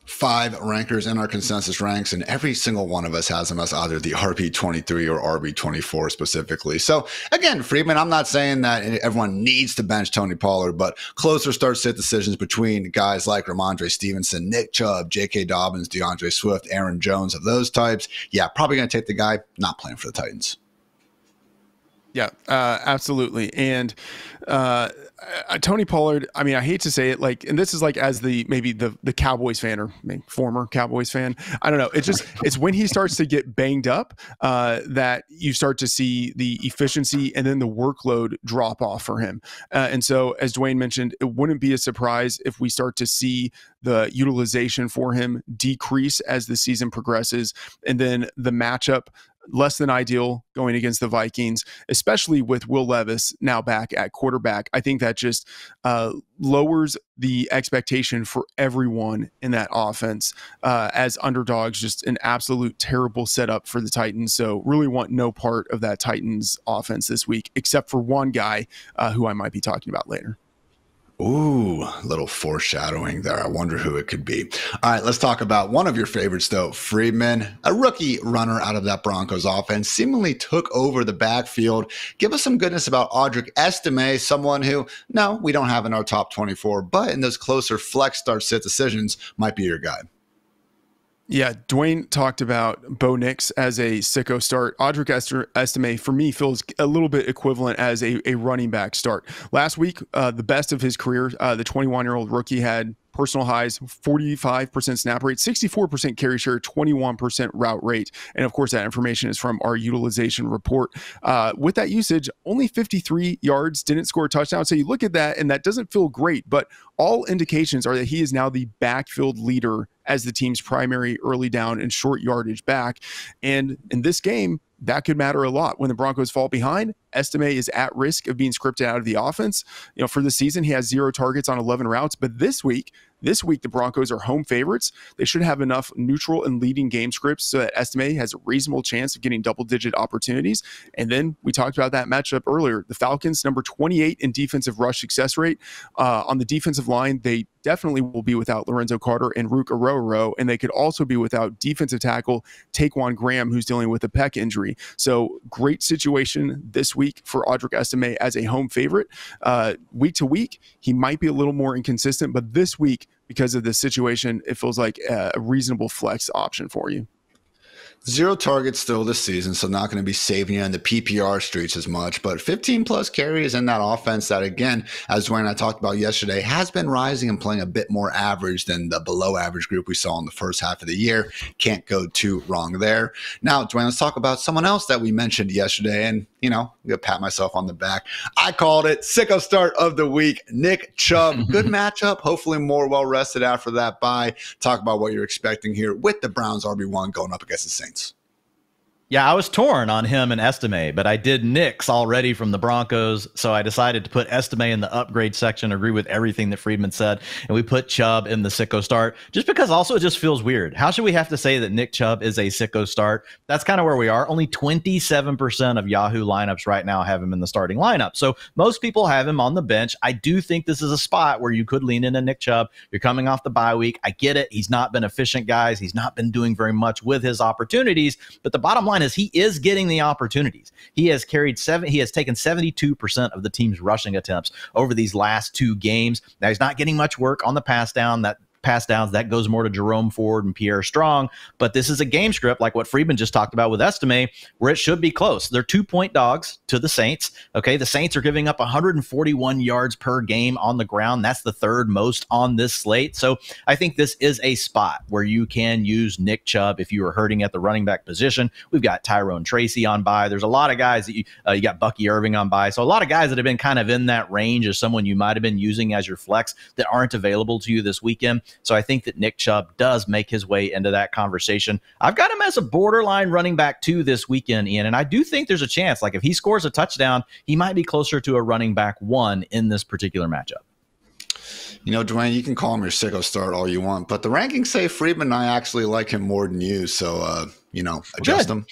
5 rankers in our consensus ranks, and every single one of us has them as either the RB23 or RB24 specifically. So again, Freedman, I'm not saying that everyone needs to bench Tony Pollard, but closer start-sit decisions between guys like Ramondre Stevenson, Nick Chubb, J.K. Dobbins, DeAndre Swift, Aaron Jones, of those types, yeah, probably going to take the guy not playing for the Titans. Yeah, absolutely. And Tony Pollard, I mean, I hate to say it, and this is as maybe the Cowboys fan or maybe former Cowboys fan. I don't know. It's when he starts to get banged up that you start to see the efficiency and then the workload drop off for him. And so, as Dwain mentioned, it wouldn't be a surprise if we start to see the utilization for him decrease as the season progresses, and then the matchup less than ideal going against the Vikings, especially with Will Levis now back at quarterback. I think that just lowers the expectation for everyone in that offense as underdogs. Just an absolute terrible setup for the Titans. So really want no part of that Titans offense this week, except for one guy who I might be talking about later. Ooh, little foreshadowing there. I wonder who it could be. All right, let's talk about one of your favorites, though. Freedman, a rookie runner out of that Broncos offense, seemingly took over the backfield. Give us some goodness about Audric Estime, someone who, no, we don't have in our top 24, but in those closer flex start-sit decisions might be your guy. Yeah, Dwain talked about Bo Nix as a sicko start. Audric Estime, for me, feels a little bit equivalent as a running back start. Last week, the best of his career, the 21-year-old rookie had personal highs, 45% snap rate, 64% carry share, 21% route rate. And of course, that information is from our utilization report. With that usage, only 53 yards, didn't score a touchdown. So you look at that and that doesn't feel great, but all indications are that he is now the backfield leader as the team's primary early down and short yardage back. And in this game, that could matter a lot. When the Broncos fall behind, Estime is at risk of being scripted out of the offense. For the season, he has 0 targets on 11 routes. But this week, the Broncos are home favorites. They should have enough neutral and leading game scripts so that Estime has a reasonable chance of getting double-digit opportunities. And then we talked about that matchup earlier. The Falcons, number 28 in defensive rush success rate. On the defensive line, they definitely will be without Lorenzo Carter and Rook Arroyo, and they could also be without defensive tackle Taquan Graham, who's dealing with a pec injury. So great situation this week for Audric Estime as a home favorite. Week to week, he might be a little more inconsistent, but this week, because of this situation, it feels like a reasonable flex option for you. 0 targets still this season, so not going to be saving you in the PPR streets as much, but 15 plus carries in that offense that, again, as Dwayne and I talked about yesterday, has been rising and playing a bit more average than the below average group we saw in the first half of the year. Can't go too wrong there. Now, Dwayne, let's talk about someone else that we mentioned yesterday, and, I'm going to pat myself on the back. I called it Sicko Start of the week, Nick Chubb. Good matchup, hopefully more well-rested after that bye. Talk about what you're expecting here with the Browns RB1 going up against the Saints. Yeah, I was torn on him and Estime, but I did Nix already from the Broncos, so I decided to put Estime in the upgrade section, agree with everything that Freedman said, and we put Chubb in the Sicko Start, just because also it just feels weird. How should we have to say that Nick Chubb is a Sicko Start? That's kind of where we are. Only 27% of Yahoo lineups right now have him in the starting lineup, so most people have him on the bench. I do think this is a spot where you could lean into Nick Chubb. You're coming off the bye week. I get it. He's not been efficient, guys. He's not been doing very much with his opportunities, but the bottom line is he is getting the opportunities. He has taken 72% of the team's rushing attempts over these last 2 games. Now he's not getting much work on the pass downs. That goes more to Jerome Ford and Pierre Strong. But this is a game script like what Freedman just talked about with Estime, where it should be close. They're 2-point dogs to the Saints. Okay, the Saints are giving up 141 yards per game on the ground. That's the 3rd most on this slate. So I think this is a spot where you can use Nick Chubb if you are hurting at the running back position. We've got Tyrone Tracy on bye. There's a lot of guys that you got Bucky Irving on bye. So a lot of guys that have been kind of in that range as someone you might have been using as your flex that aren't available to you this weekend. So I think that Nick Chubb does make his way into that conversation. I've got him as a borderline running back 2 this weekend, Ian, and I do think there's a chance, like if he scores a touchdown, he might be closer to a running back 1 in this particular matchup. Dwayne, you can call him your Sicko Start all you want, but the rankings say Freedman and I actually like him more than you, so, adjust him.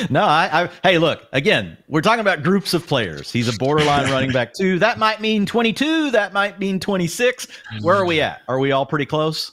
No, hey, look, again, we're talking about groups of players. He's a borderline running back 2. That might mean 22. That might mean 26. Where are we at? Are we all pretty close?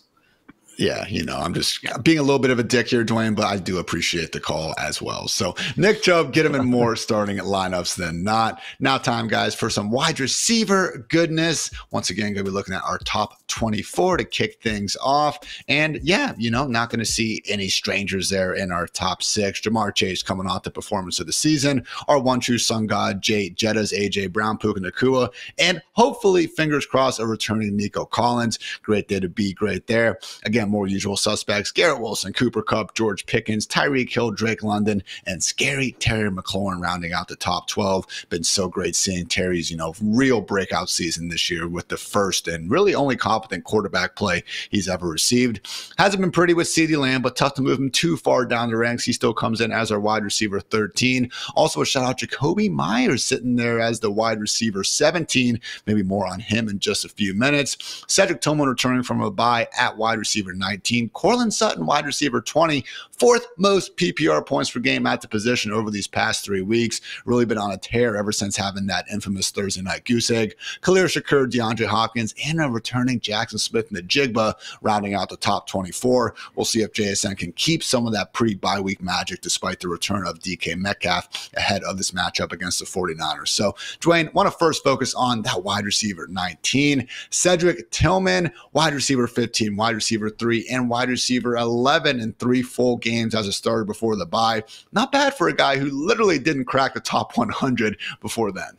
Yeah, I'm just being a little bit of a dick here, Dwayne, but I do appreciate the call as well. So Nick Chubb, get him in more starting lineups than not. Now time, guys, for some wide receiver goodness. Once again, going to be looking at our top 24 to kick things off. And yeah, not going to see any strangers there in our top 6. Jamar Chase coming off the performance of the season. Our one true sun god, Jay Jettas, AJ Brown, Puka Nacua, and hopefully, fingers crossed, a returning Nico Collins. Great day to be great there. Again, more usual suspects: Garrett Wilson, Cooper Kupp, George Pickens, Tyreek Hill, Drake London, and scary Terry McLaurin rounding out the top 12. Been so great seeing Terry's, real breakout season this year with the first and really only competent quarterback play he's ever received. Hasn't been pretty with CeeDee Lamb, but tough to move him too far down the ranks. He still comes in as our wide receiver 13. Also a shout out Jacoby Myers sitting there as the wide receiver 17. Maybe more on him in just a few minutes. Cedric Tillman returning from a bye at wide receiver 19. Cortland Sutton, wide receiver 20. 4th most PPR points per game at the position over these past 3 weeks. Really been on a tear ever since having that infamous Thursday night goose egg. Khalil Shakur, DeAndre Hopkins, and a returning Jackson Smith and the Jigba rounding out the top 24. We'll see if JSN can keep some of that pre-bye week magic despite the return of DK Metcalf ahead of this matchup against the 49ers. So, Dwayne, want to first focus on that wide receiver 19. Cedric Tillman, wide receiver 15, wide receiver 3, and wide receiver 11 in 3 full games as a starter before the bye. Not bad for a guy who literally didn't crack the top 100 before then.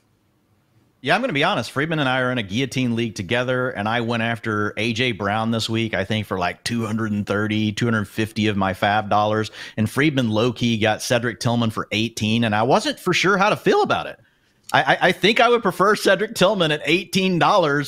Yeah, I'm going to be honest. Freedman and I are in a guillotine league together, and I went after A.J. Brown this week, I think, for like 230, 250 of my fab dollars. And Freedman low-key got Cedric Tillman for 18, and I wasn't for sure how to feel about it. I think I would prefer Cedric Tillman at $18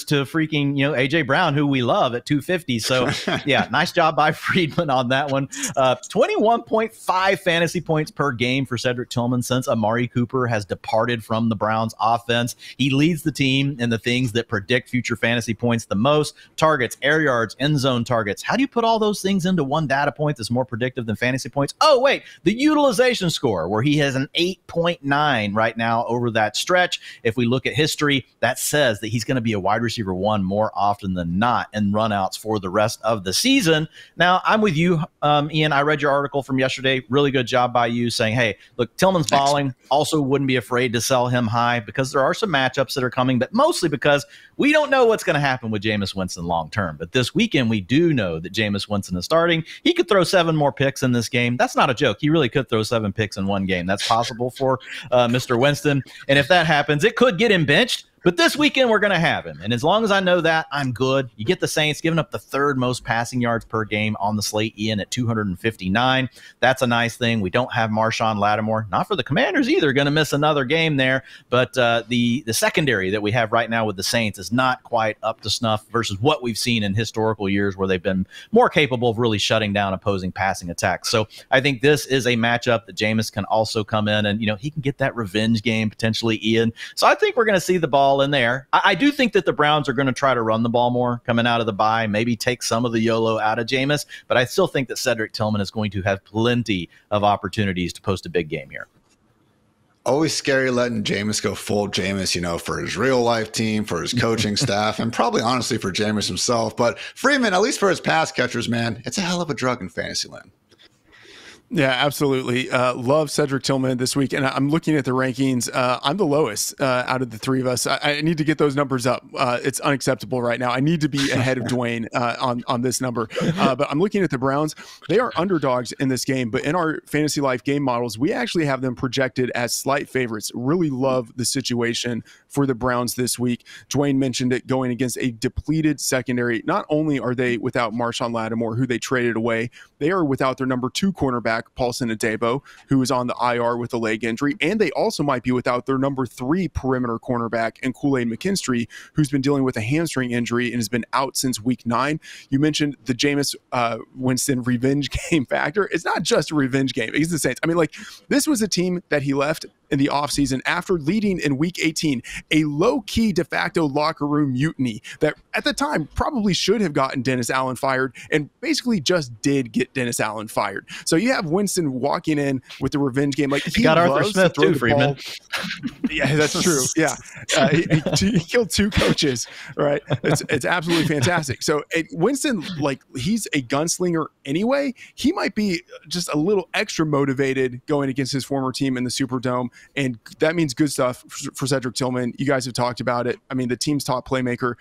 to freaking, AJ Brown, who we love, at $250. So yeah, nice job by Freedman on that one. 21.5 fantasy points per game for Cedric Tillman since Amari Cooper has departed from the Browns offense. He leads the team in the things that predict future fantasy points the most: targets, air yards, end zone targets. How do you put all those things into one data point that's more predictive than fantasy points? Oh, wait, the utilization score, where he has an 8.9 right now over that stretch. stretch. If we look at history, that says that he's going to be a wide receiver 1 more often than not in runouts for the rest of the season. Now, I'm with you, Ian. I read your article from yesterday. Really good job by you saying, hey, look, Tillman's balling. Also wouldn't be afraid to sell him high because there are some matchups that are coming, but mostly because we don't know what's going to happen with Jameis Winston long term. But this weekend, we do know that Jameis Winston is starting. He could throw 7 more picks in this game. That's not a joke. He really could throw 7 picks in one game. That's possible for Mr. Winston. And if that happens, it could get him benched. But this weekend, we're going to have him. And as long as I know that, I'm good. You get the Saints giving up the 3rd most passing yards per game on the slate, Ian, at 259. That's a nice thing. We don't have Marshawn Lattimore. Not for the Commanders either. Going to miss another game there. But the secondary that we have right now with the Saints is not quite up to snuff versus what we've seen in historical years where they've been more capable of really shutting down opposing passing attacks. So I think this is a matchup that Jameis can also come in and, he can get that revenge game potentially, Ian. So I think we're going to see the ball in there. I do think that the Browns are going to try to run the ball more coming out of the bye, maybe take some of the YOLO out of Jameis, but I still think that Cedric Tillman is going to have plenty of opportunities to post a big game here. Always scary letting Jameis go full Jameis, for his real life team, for his coaching staff, and probably honestly for Jameis himself. But Freeman, at least for his pass catchers, man, it's a hell of a drug in fantasy land. Yeah, absolutely. Love Cedric Tillman this week. And I'm looking at the rankings. I'm the lowest out of the 3 of us. I need to get those numbers up. It's unacceptable right now. I need to be ahead of Dwain on this number. But I'm looking at the Browns. They are underdogs in this game. But in our FantasyLife game models, we actually have them projected as slight favorites. Really love the situation for the Browns this week. Dwain mentioned it, going against a depleted secondary. Not only are they without Marshawn Lattimore, who they traded away, they are without their number 2 cornerback, Paulson Adebo, who is on the IR with a leg injury, and they also might be without their number 3 perimeter cornerback and Kool-Aid McKinstry, who's been dealing with a hamstring injury and has been out since week 9. You mentioned the Jameis Winston revenge game factor. It's not just a revenge game against the Saints. I mean, this was a team that he left in the offseason after leading in week 18, a low-key de facto locker room mutiny that at the time probably should have gotten Dennis Allen fired and basically just did get Dennis Allen fired. So you have Winston walking in with the revenge game. He got Arthur Smith too, Freedman. Yeah, that's true. Yeah. He killed 2 coaches, right? It's absolutely fantastic. So Winston, he's a gunslinger anyway. He might be just a little extra motivated going against his former team in the Superdome. And that means good stuff for Cedric Tillman. You guys have talked about it. I mean, the team's top playmaker,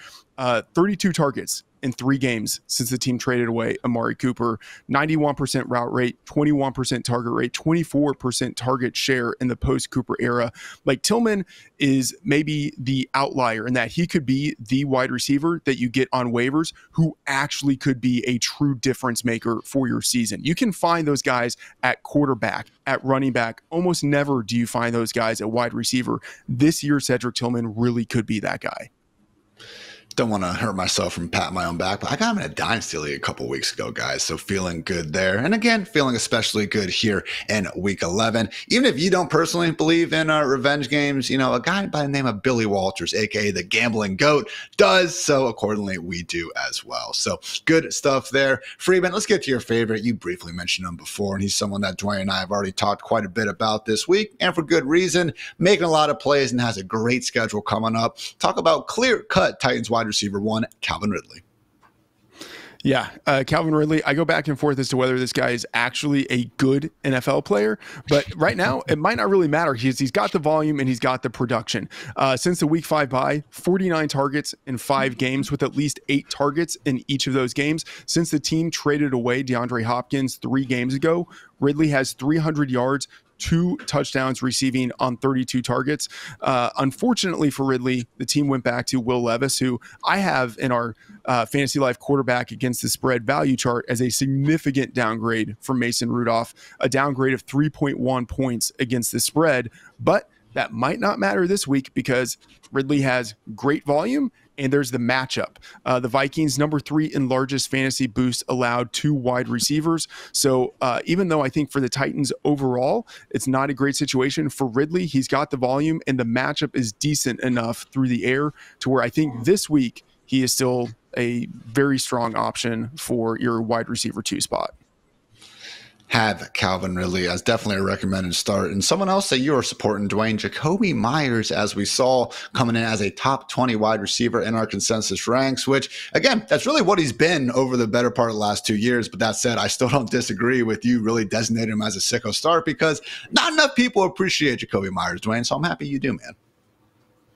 32 targets in 3 games since the team traded away Amari Cooper, 91% route rate, 21% target rate, 24% target share in the post-Cooper era. Tillman is maybe the outlier in that he could be the wide receiver that you get on waivers who actually could be a true difference maker for your season. You can find those guys at quarterback, at running back. Almost never do you find those guys at wide receiver. This year, Cedric Tillman really could be that guy. Don't want to hurt myself from patting my own back, but I got him in a dynasty league a couple weeks ago, guys. So feeling good there. And again, feeling especially good here in week 11. Even if you don't personally believe in revenge games, a guy by the name of Billy Walters, aka the Gambling Goat, does. So accordingly, we do as well. So good stuff there. Freeman, let's get to your favorite. You briefly mentioned him before, and he's someone that Dwain and I have already talked quite a bit about this week, and for good reason. Making a lot of plays and has a great schedule coming up. Talk about clear-cut Titans wide receiver 1, Calvin Ridley. Yeah, Calvin Ridley, I go back and forth as to whether this guy is actually a good NFL player, but right now it might not really matter. He's got the volume and he's got the production. Since the week 5 bye, 49 targets in 5 games with at least 8 targets in each of those games. Since the team traded away DeAndre Hopkins 3 games ago, Ridley has 300 yards, 2 touchdowns receiving on 32 targets. Unfortunately for Ridley, the team went back to Will Levis, who I have in our FantasyLife quarterback against the spread value chart as a significant downgrade from Mason Rudolph, a downgrade of 3.1 points against the spread. But that might not matter this week because Ridley has great volume and there's the matchup. The Vikings, number 3 in largest fantasy boost allowed to wide receivers. So even though I think for the Titans overall, it's not a great situation, for Ridley, he's got the volume and the matchup is decent enough through the air to where I think this week he is still a very strong option for your wide receiver 2 spot. have Calvin Ridley as definitely a recommended start. And someone else that you are supporting, Dwain, Jacoby Myers, as we saw coming in as a top 20 wide receiver in our consensus ranks, which again, that's really what he's been over the better part of the last 2 years. But that said, I still don't disagree with you really designating him as a sicko start because not enough people appreciate Jacoby Myers, Dwain. So I'm happy you do, man.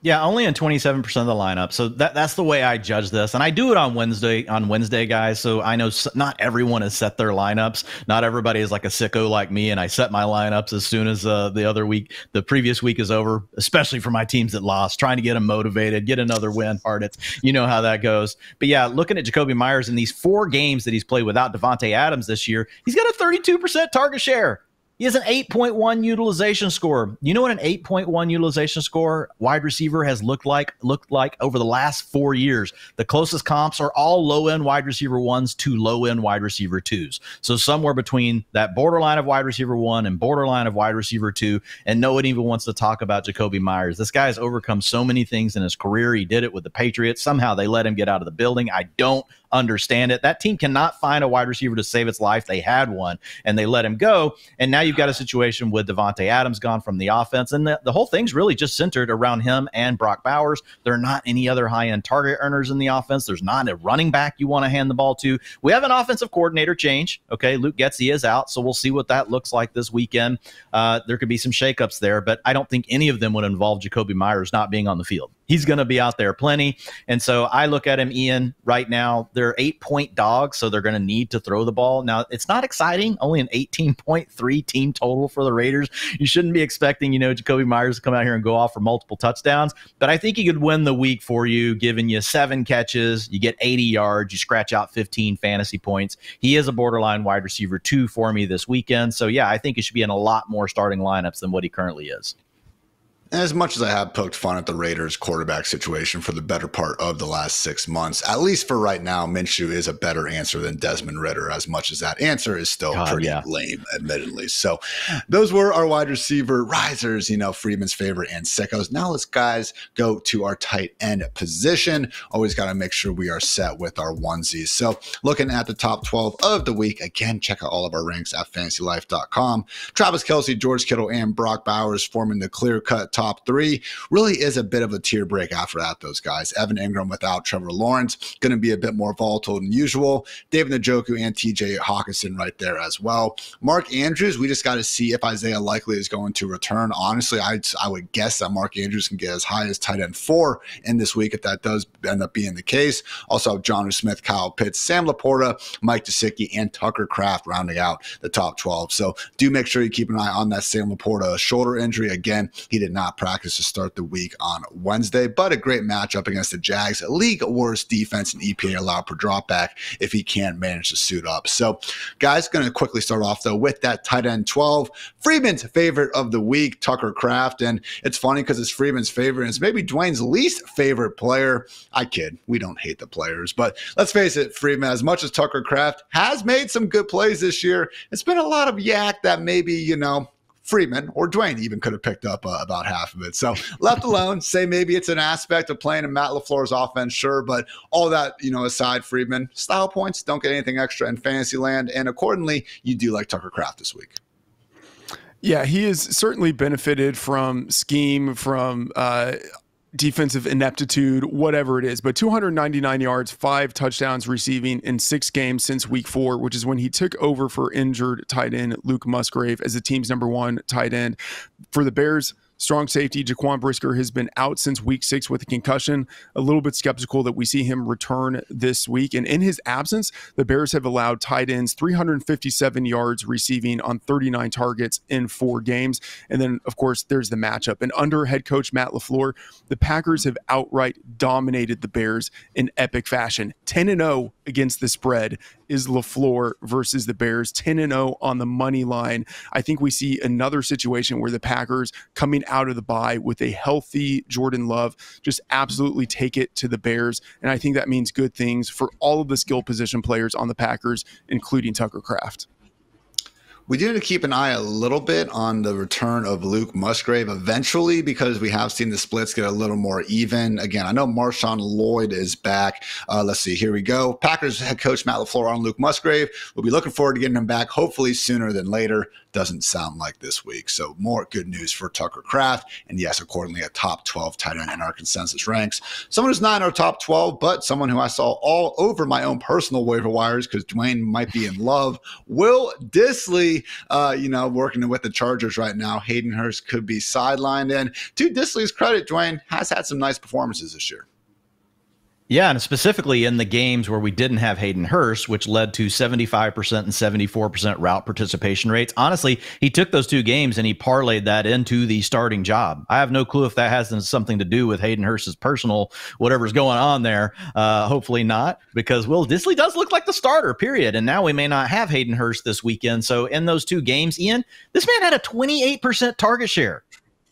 Yeah, only in 27% of the lineup. So that's the way I judge this. And I do it on Wednesday, guys. So I know not everyone has set their lineups. Not everybody is like a sicko like me. And I set my lineups as soon as the previous week is over, especially for my teams that lost, trying to get them motivated, get another win. Hartitz, you know how that goes. But yeah, looking at Jacoby Myers in these 4 games that he's played without Devontae Adams this year, he's got a 32% target share. He has an 8.1 utilization score. You know what an 8.1 utilization score wide receiver has looked like over the last 4 years? The closest comps are all low-end wide receiver 1s to low-end wide receiver 2s. So somewhere between that borderline of wide receiver 1 and borderline of wide receiver 2, and no one even wants to talk about Jacoby Myers. This guy has overcome so many things in his career. He did it with the Patriots. Somehow they let him get out of the building. I don't understand it. That team cannot find a wide receiver to save its life. They had one, and they let him go. And now you've got a situation with Devontae Adams gone from the offense, and the whole thing's really just centered around him and Brock Bowers. There are not any other high-end target earners in the offense. There's not a running back you want to hand the ball to. We have an offensive coordinator change. Okay, Luke Getsy is out, so we'll see what that looks like this weekend. There could be some shakeups there, but I don't think any of them would involve Jacoby Myers not being on the field. He's going to be out there plenty. And so I look at him, Ian, right now, they're 8-point dogs, so they're going to need to throw the ball. Now, it's not exciting, only an 18.3 team total for the Raiders. You shouldn't be expecting, Jacoby Myers to come out here and go off for multiple touchdowns. But I think he could win the week for you, giving you 7 catches, you get 80 yards, you scratch out 15 fantasy points. He is a borderline wide receiver 2 for me this weekend. So, yeah, I think he should be in a lot more starting lineups than what he currently is. As much as I have poked fun at the Raiders quarterback situation for the better part of the last 6 months, at least for right now, Minshew is a better answer than Desmond Ridder, as much as that answer is still pretty lame, admittedly. So those were our wide receiver risers, Freedman's favorite and sickos. Now let's, guys, go to our tight end position. Always got to make sure we are set with our onesies. So looking at the top 12 of the week, again, check out all of our ranks at FantasyLife.com. Travis Kelce, George Kittle, and Brock Bowers forming the clear-cut top 3. Really is a bit of a tier break after that, those guys. Evan Ingram without Trevor Lawrence, going to be a bit more volatile than usual. David Njoku and TJ Hawkinson right there as well. Mark Andrews, we just got to see if Isaiah Likely is going to return. Honestly, I would guess that Mark Andrews can get as high as tight end 4 in this week if that does end up being the case. Also have Jonnu Smith, Kyle Pitts, Sam Laporta, Mike Gesicki, and Tucker Kraft rounding out the top 12. So do make sure you keep an eye on that Sam Laporta shoulder injury. Again, he did not practice to start the week on Wednesday, but a great matchup against the Jags, league worst defense and EPA allowed per dropback if he can't manage to suit up. So guys, going to quickly start off though with that tight end 12, Freedman's favorite of the week, Tucker Kraft. And it's funny because it's Freedman's favorite and it's maybe Dwayne's least favorite player. I kid, we don't hate the players, but let's face it, Freedman, as much as Tucker Kraft has made some good plays this year, it's been a lot of yak that maybe, Freedman or Dwain even could have picked up about half of it. So left alone, say maybe it's an aspect of playing in Matt LaFleur's offense, sure, but all that, aside, Freedman, style points, don't get anything extra in fantasy land, and accordingly, you do like Tucker Kraft this week. Yeah, he has certainly benefited from scheme, from defensive ineptitude, whatever it is, but 299 yards, 5 touchdowns receiving in 6 games since week 4, which is when he took over for injured tight end Luke Musgrave as the team's #1 tight end. For the Bears, strong safety Jaquan Brisker has been out since week 6 with a concussion. A little bit skeptical that we see him return this week. And in his absence, the Bears have allowed tight ends 357 yards receiving on 39 targets in 4 games. And then, of course, there's the matchup. And under head coach Matt LaFleur, the Packers have outright dominated the Bears in epic fashion. 10-0 against the spread is LaFleur versus the Bears, 10-0 on the money line. I think we see another situation where the Packers, coming out of the bye with a healthy Jordan Love, just absolutely take it to the Bears. And I think that means good things for all of the skill position players on the Packers, including Tucker Kraft. We do need to keep an eye a little bit on the return of Luke Musgrave eventually, because we have seen the splits get a little more even. Again, I know Marshawn Lloyd is back. Let's see. Here we go. Packers head coach Matt LaFleur on Luke Musgrave. We'll be looking forward to getting him back, hopefully sooner than later. Doesn't sound like this week. So more good news for Tucker Kraft. And yes, accordingly, a top 12 tight end in our consensus ranks. Someone who's not in our top 12, but someone who I saw all over my own personal waiver wires because Dwain might be in love. Will Dissly, working with the Chargers right now. Hayden Hurst could be sidelined. And to Dissly's credit, Dwain has had some nice performances this year. Yeah, and specifically in the games where we didn't have Hayden Hurst, which led to 75% and 74% route participation rates. Honestly, he took those two games and he parlayed that into the starting job. I have no clue if that has something to do with Hayden Hurst's personal whatever's going on there. Hopefully not, because Will Dissly does look like the starter, period. And now we may not have Hayden Hurst this weekend. So in those two games, Ian, this man had a 28% target share.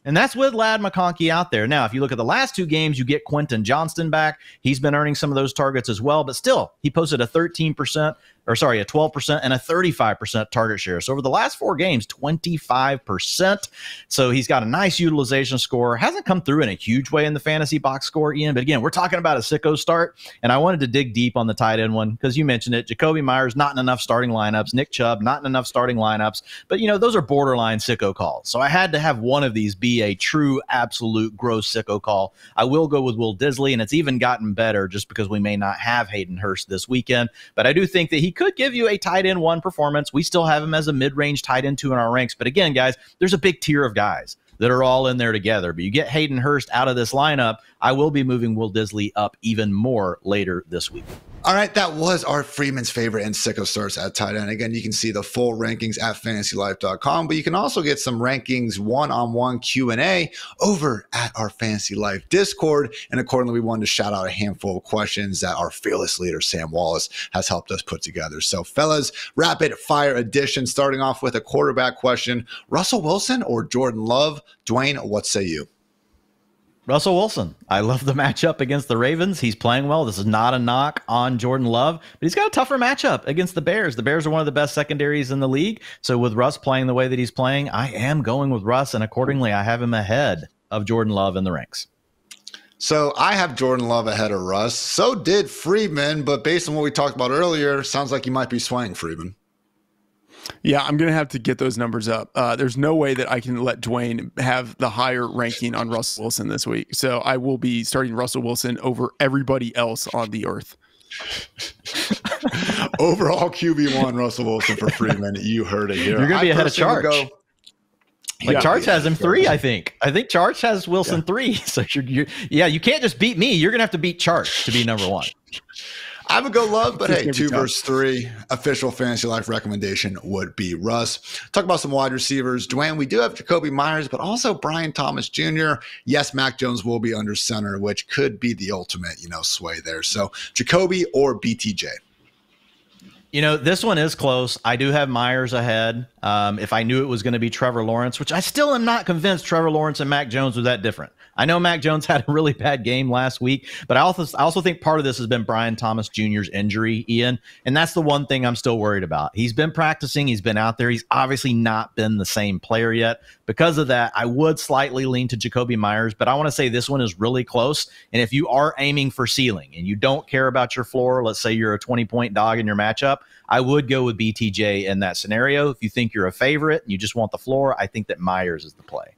And that's with Ladd McConkey out there. Now, if you look at the last two games, you get Quentin Johnston back. He's been earning some of those targets as well, but still, he posted a 12% and a 35% target share. So over the last four games, 25%. So he's got a nice utilization score. Hasn't come through in a huge way in the fantasy box score, Ian. But again, we're talking about a sicko start. And I wanted to dig deep on the tight end one because you mentioned it. Jacoby Myers, not in enough starting lineups. Nick Chubb, not in enough starting lineups. But, those are borderline sicko calls. So I had to have one of these be a true, absolute, gross sicko call. I will go with Will Dissly, and it's even gotten better just because we may not have Hayden Hurst this weekend. But I do think that he could give you a tight end 1 performance. We still have him as a mid-range tight end 2 in our ranks. But again, guys, there's a big tier of guys that are all in there together. But you get Hayden Hurst out of this lineup, I will be moving Will Dissly up even more later this week. All right, that was our Freedman's favorite and Sicko Starts at tight end. Again, you can see the full rankings at FantasyLife.com, but you can also get some rankings one-on-one Q&A over at our Fantasy Life Discord. And accordingly, we wanted to shout out a handful of questions that our fearless leader, Sam Wallace, has helped us put together. So, fellas, rapid fire edition, starting off with a quarterback question. Russell Wilson or Jordan Love? Dwain, what say you? Russell Wilson. I love the matchup against the Ravens. He's playing well. This is not a knock on Jordan Love, but he's got a tougher matchup against the Bears. The Bears are one of the best secondaries in the league. So with Russ playing the way that he's playing, I am going with Russ, and accordingly, I have him ahead of Jordan Love in the ranks. So I have Jordan Love ahead of Russ. So did Freedman, but based on what we talked about earlier, sounds like you might be swaying Freedman. Yeah, I'm going to have to get those numbers up. There's no way that I can let Dwain have the higher ranking on Russell Wilson this week. So I will be starting Russell Wilson over everybody else on the earth. Overall QB1 Russell Wilson for Freedman. You heard it here. You're going to be ahead of Charge. Charge has him 3, I think. I think Charge has Wilson 3. So you can't just beat me. You're going to have to beat Charge to be number 1. I would go Love, but hey, 2 versus 3. Official Fantasy Life recommendation would be Russ. Talk about some wide receivers. Dwain, we do have Jacoby Myers, but also Brian Thomas Jr. Yes, Mac Jones will be under center, which could be the ultimate, sway there. So Jacoby or BTJ? This one is close. I do have Myers ahead. If I knew it was going to be Trevor Lawrence, which I still am not convinced Trevor Lawrence and Mac Jones were that different. I know Mac Jones had a really bad game last week, but I also think part of this has been Brian Thomas Jr.'s injury, Ian, and that's the one thing I'm still worried about. He's been practicing. He's been out there. He's obviously not been the same player yet. Because of that, I would slightly lean to Jacoby Myers, but I want to say this one is really close. And if you are aiming for ceiling and you don't care about your floor, let's say you're a 20-point dog in your matchup, I would go with BTJ in that scenario. If you think you're a favorite and you just want the floor, I think that Myers is the play.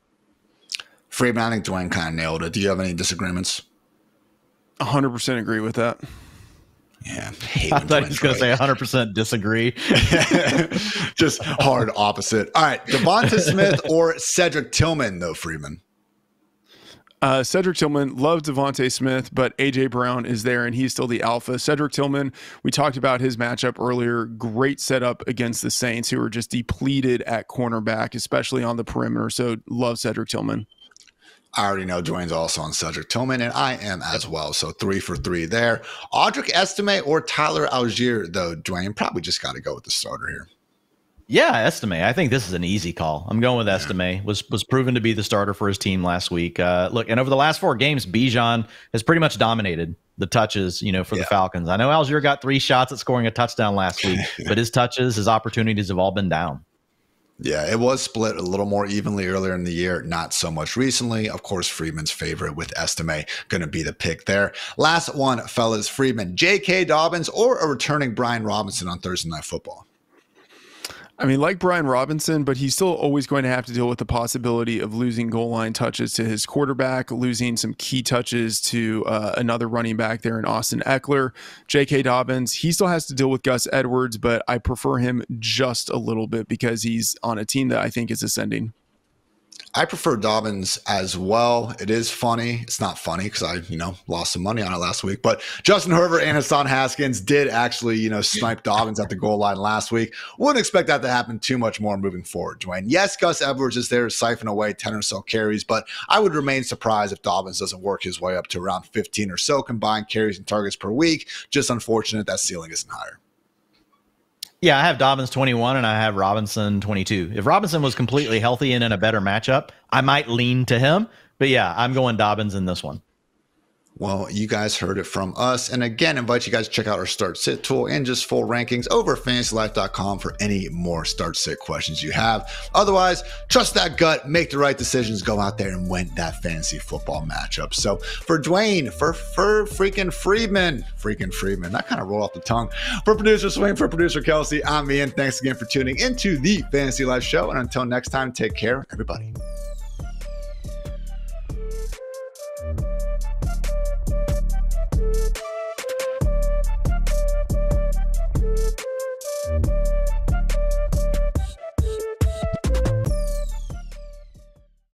Freeman, I think Dwain kind of nailed it. Do you have any disagreements? 100% agree with that. Yeah. I thought he was going to say 100% disagree. Just hard opposite. All right. Devonta Smith or Cedric Tillman, though, Freeman? Cedric Tillman, love Devonta Smith, but A.J. Brown is there, and he's still the alpha. Cedric Tillman, we talked about his matchup earlier. Great setup against the Saints, who are just depleted at cornerback, especially on the perimeter. So love Cedric Tillman. I already know Dwayne's also on Cedric Tillman, and I am as well. So 3 for 3 there. Audric Estime or Tyler Algier, though, Dwayne, probably just got to go with the starter here. Yeah, Estime. I think this is an easy call. I'm going with Estime. Was proven to be the starter for his team last week. Look, and over the last 4 games, Bijan has pretty much dominated the touches, for the Falcons. I know Algier got 3 shots at scoring a touchdown last week, but his touches, his opportunities have all been down. Yeah, it was split a little more evenly earlier in the year, not so much recently. Of course, Freedman's favorite with Estime going to be the pick there. Last one, fellas, Freedman, J.K. Dobbins or a returning Brian Robinson on Thursday Night Football? I mean, like Brian Robinson, but he's still always going to have to deal with the possibility of losing goal line touches to his quarterback, losing some key touches to another running back there in Austin Eckler. J.K. Dobbins, he still has to deal with Gus Edwards, but I prefer him just a little bit because he's on a team that I think is ascending. I prefer Dobbins as well. It is funny. It's not funny because I, lost some money on it last week. But Justin Herbert and Hassan Haskins did actually, snipe Dobbins at the goal line last week. Wouldn't expect that to happen too much more moving forward, Dwain. Yes, Gus Edwards is there to siphon away 10 or so carries, but I would remain surprised if Dobbins doesn't work his way up to around 15 or so combined carries and targets per week. Just unfortunate that ceiling isn't higher. Yeah, I have Dobbins 21 and I have Robinson 22. If Robinson was completely healthy and in a better matchup, I might lean to him. But yeah, I'm going Dobbins in this one. Well, you guys heard it from us. And again, invite you guys to check out our Start Sit tool and just full rankings over at FantasyLife.com for any more Start Sit questions you have. Otherwise, trust that gut, make the right decisions, go out there and win that fantasy football matchup. So for Dwain, for freaking Freedman, that kind of rolled off the tongue. For producer Swing, for producer Kelsey, I'm Ian. Thanks again for tuning into the Fantasy Life Show. And until next time, take care, everybody.